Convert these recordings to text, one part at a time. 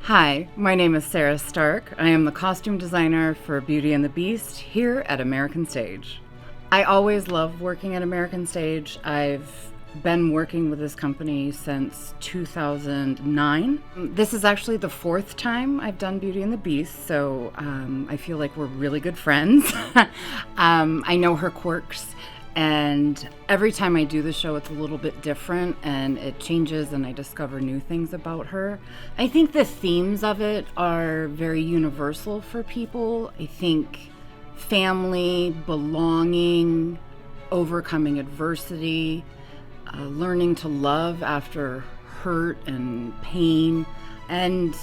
Hi, my name is Sarah Stark. I am the costume designer for Beauty and the Beast here at American Stage. I always love working at American Stage. I've been working with this company since 2009. This is actually the fourth time I've done Beauty and the Beast, so I feel like we're really good friends. I know her quirks, and every time I do the show, it's a little bit different and it changes and I discover new things about her. I think the themes of it are very universal for people. I think family, belonging, overcoming adversity, learning to love after hurt and pain, and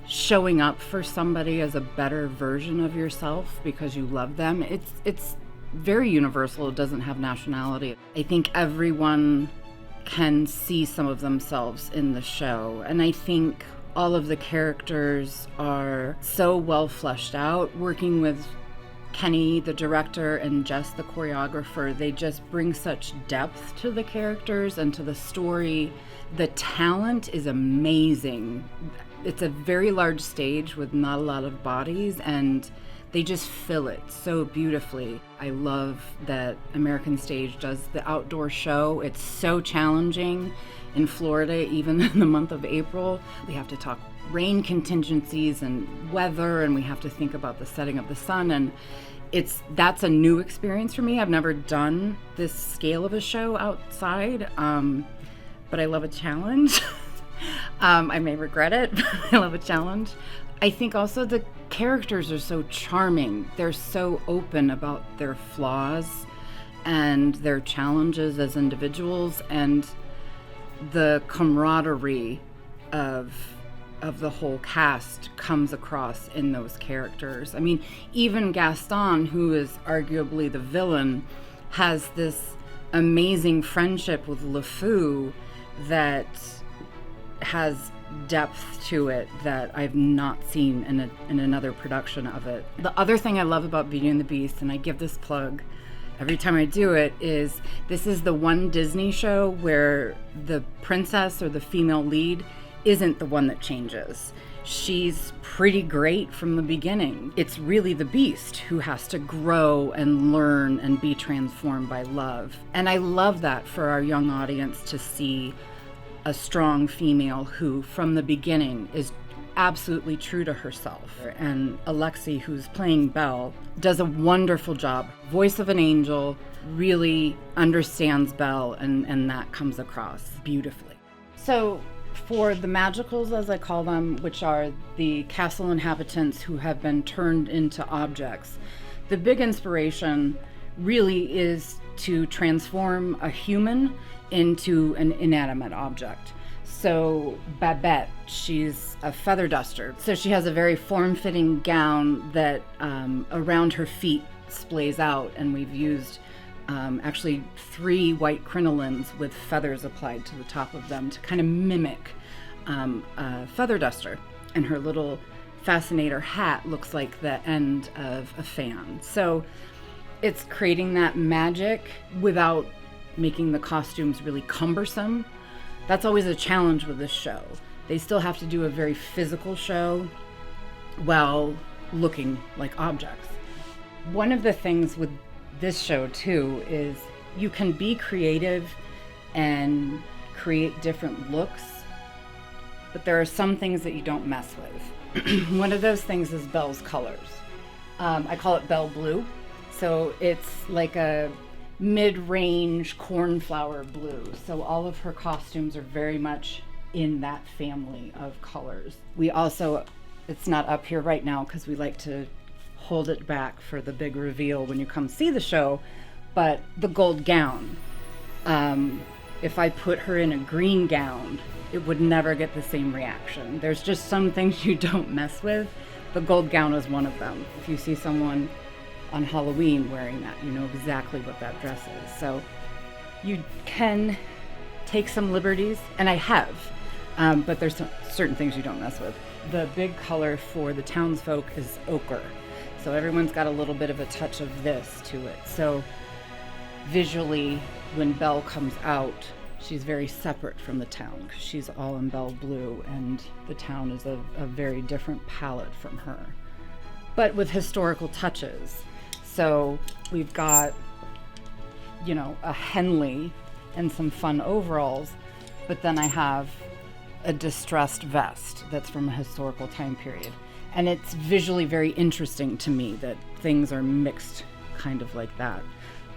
showing up for somebody as a better version of yourself because you love them. It's very universal. It doesn't have nationality. I think everyone can see some of themselves in the show, and I think all of the characters are so well fleshed out. Working with Kenny, the director, and Jess, the choreographer, they just bring such depth to the characters and to the story. The talent is amazing. It's a very large stage with not a lot of bodies, and they just fill it so beautifully. I love that American Stage does the outdoor show. It's so challenging in Florida, even in the month of April. We have to talk rain contingencies and weather, and we have to think about the setting of the sun, and that's a new experience for me. I've never done this scale of a show outside, but I love a challenge. I may regret it, but I love a challenge. I think also the characters are so charming. They're so open about their flaws and their challenges as individuals, and the camaraderie of the whole cast comes across in those characters. I mean, even Gaston, who is arguably the villain, has this amazing friendship with LeFou that has depth to it that I've not seen in another production of it. The other thing I love about Beauty and the Beast, and I give this plug every time I do it, is this is the one Disney show where the princess or the female lead isn't the one that changes. She's pretty great from the beginning. It's really the Beast who has to grow and learn and be transformed by love. And I love that for our young audience to see a strong female who from the beginning is absolutely true to herself. And Alexi, who's playing Belle, does a wonderful job. Voice of an angel, really understands Belle, and that comes across beautifully. So for the magicals, as I call them, which are the castle inhabitants who have been turned into objects, the big inspiration really is to transform a human into an inanimate object. So Babette, she's a feather duster. So she has a very form-fitting gown that around her feet splays out, and we've used actually 3 white crinolines with feathers applied to the top of them to kind of mimic a feather duster. And her little fascinator hat looks like the end of a fan. So it's creating that magic without making the costumes really cumbersome. That's always a challenge with this show. They still have to do a very physical show while looking like objects. One of the things with this show too is you can be creative and create different looks, but there are some things that you don't mess with. One of those things is Belle's colors. I call it Belle Blue. So it's like a mid-range cornflower blue. So all of her costumes are very much in that family of colors. We also, it's not up here right now because we like to hold it back for the big reveal when you come see the show, but the gold gown. If I put her in a green gown, it would never get the same reaction. There's just some things you don't mess with. The gold gown is one of them. If you see someone on Halloween wearing that, you know exactly what that dress is. So you can take some liberties, and I have, but there's certain things you don't mess with. The big color for the townsfolk is ochre. So everyone's got a little bit of a touch of this to it. So visually, when Belle comes out, she's very separate from the town because she's all in Belle Blue, and the town is a very different palette from her, but with historical touches. So we've got, a Henley and some fun overalls, but then I have a distressed vest that's from a historical time period. And it's visually very interesting to me that things are mixed kind of like that.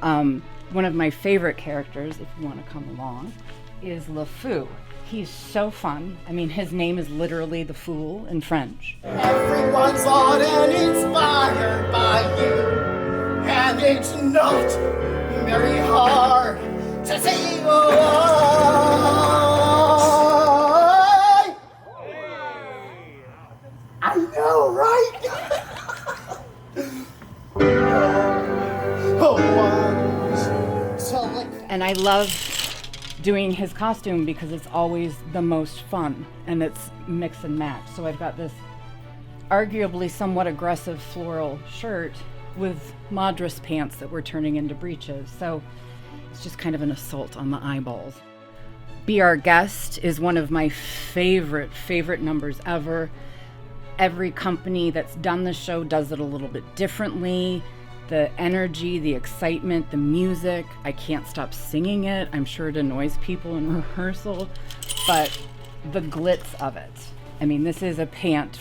One of my favorite characters, if you want to come along, is Le Fou. He's so fun. I mean, his name is literally the Fool in French. Everyone's on and inspired by you, and it's not very hard to see why. I know, right? And I love doing his costume because it's always the most fun, and it's mix and match. So I've got this arguably somewhat aggressive floral shirt with Madras pants that we're turning into breeches. So it's just kind of an assault on the eyeballs. Be Our Guest is one of my favorite numbers ever. Every company that's done the show does it a little bit differently. The energy, the excitement, the music, I can't stop singing it. I'm sure it annoys people in rehearsal, but the glitz of it. I mean, this is a pant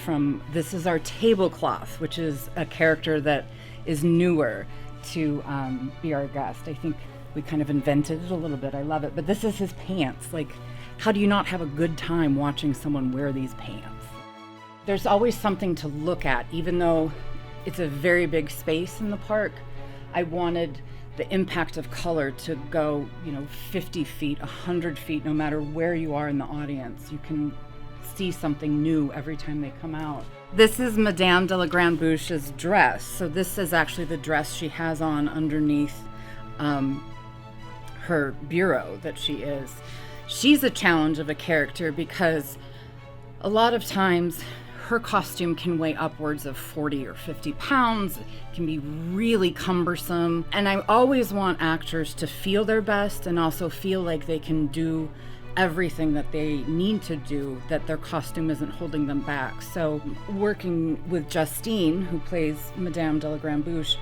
this is our tablecloth, which is a character that is newer to Be Our Guest. I think we kind of invented it a little bit. I love it, but this is his pants. Like, how do you not have a good time watching someone wear these pants? There's always something to look at, even though it's a very big space in the park. I wanted the impact of color to go, 50 feet, 100 feet, no matter where you are in the audience. You can see something new every time they come out. This is Madame de la Grande Bouche's dress. So this is actually the dress she has on underneath her bureau that she is. She's a challenge of a character because a lot of times her costume can weigh upwards of 40 or 50 pounds, can be really cumbersome. And I always want actors to feel their best and also feel like they can do everything that they need to do, that their costume isn't holding them back. So working with Justine, who plays Madame de la Grande Bouche,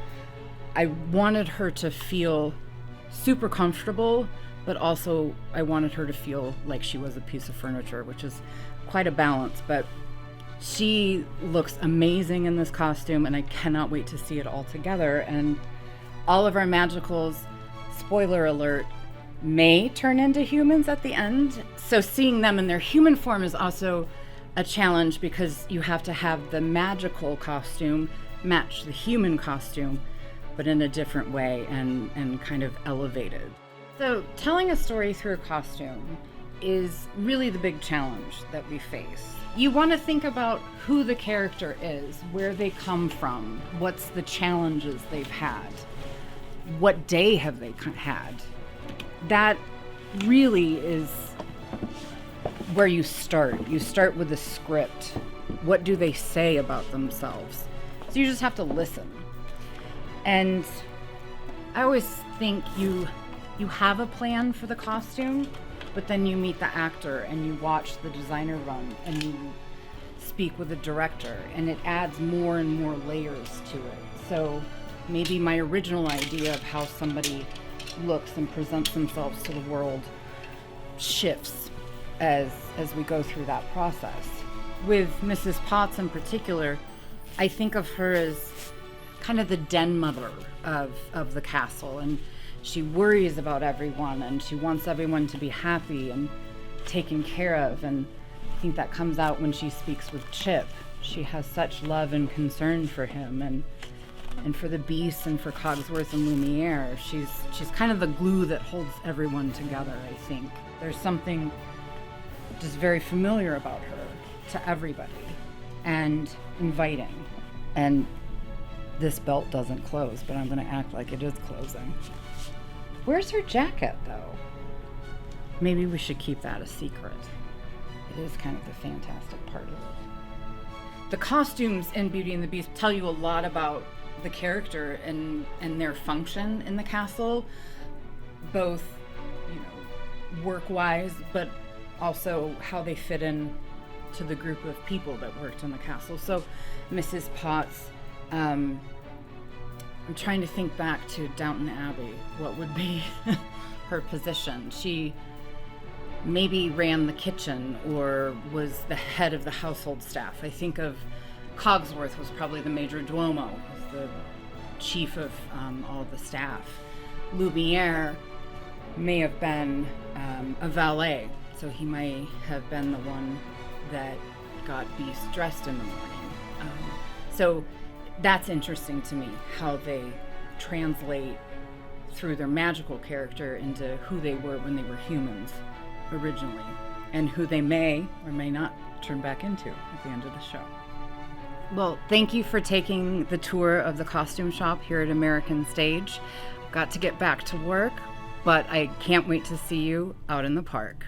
I wanted her to feel super comfortable, but also I wanted her to feel like she was a piece of furniture, which is quite a balance. But she looks amazing in this costume, and I cannot wait to see it all together. And all of our magicals, spoiler alert, may turn into humans at the end. So seeing them in their human form is also a challenge because you have to have the magical costume match the human costume, but in a different way and kind of elevated. So telling a story through a costume is really the big challenge that we face. You want to think about who the character is, where they come from, what's the challenges they've had, what day have they had. That really is where you start. You start with the script. What do they say about themselves? So you just have to listen. And I always think you have a plan for the costume, but then you meet the actor and you watch the designer run and you speak with the director, and it adds more and more layers to it. So maybe my original idea of how somebody looks and presents themselves to the world shifts as we go through that process. With Mrs. Potts in particular, I think of her as kind of the den mother of the castle, and she worries about everyone and she wants everyone to be happy and taken care of. And I think that comes out when she speaks with Chip. She has such love and concern for him and for the Beast and for Cogsworth and Lumiere. She's kind of the glue that holds everyone together, I think. There's something just very familiar about her to everybody and inviting. And this belt doesn't close, but I'm going to act like it is closing. Where's her jacket, though? Maybe we should keep that a secret. It is kind of the fantastic part of it. The costumes in Beauty and the Beast tell you a lot about the character and their function in the castle, both, work-wise, but also how they fit in to the group of people that worked in the castle. So Mrs. Potts, I'm trying to think back to Downton Abbey. What would be her position? She maybe ran the kitchen or was the head of the household staff. I think of Cogsworth was probably the major domo, was the chief of all the staff. Lumiere may have been a valet, so he may have been the one that got Beast dressed in the morning. So that's interesting to me, how they translate through their magical character into who they were when they were humans originally, and who they may or may not turn back into at the end of the show. Well, thank you for taking the tour of the costume shop here at American Stage. Got to get back to work, but I can't wait to see you out in the park.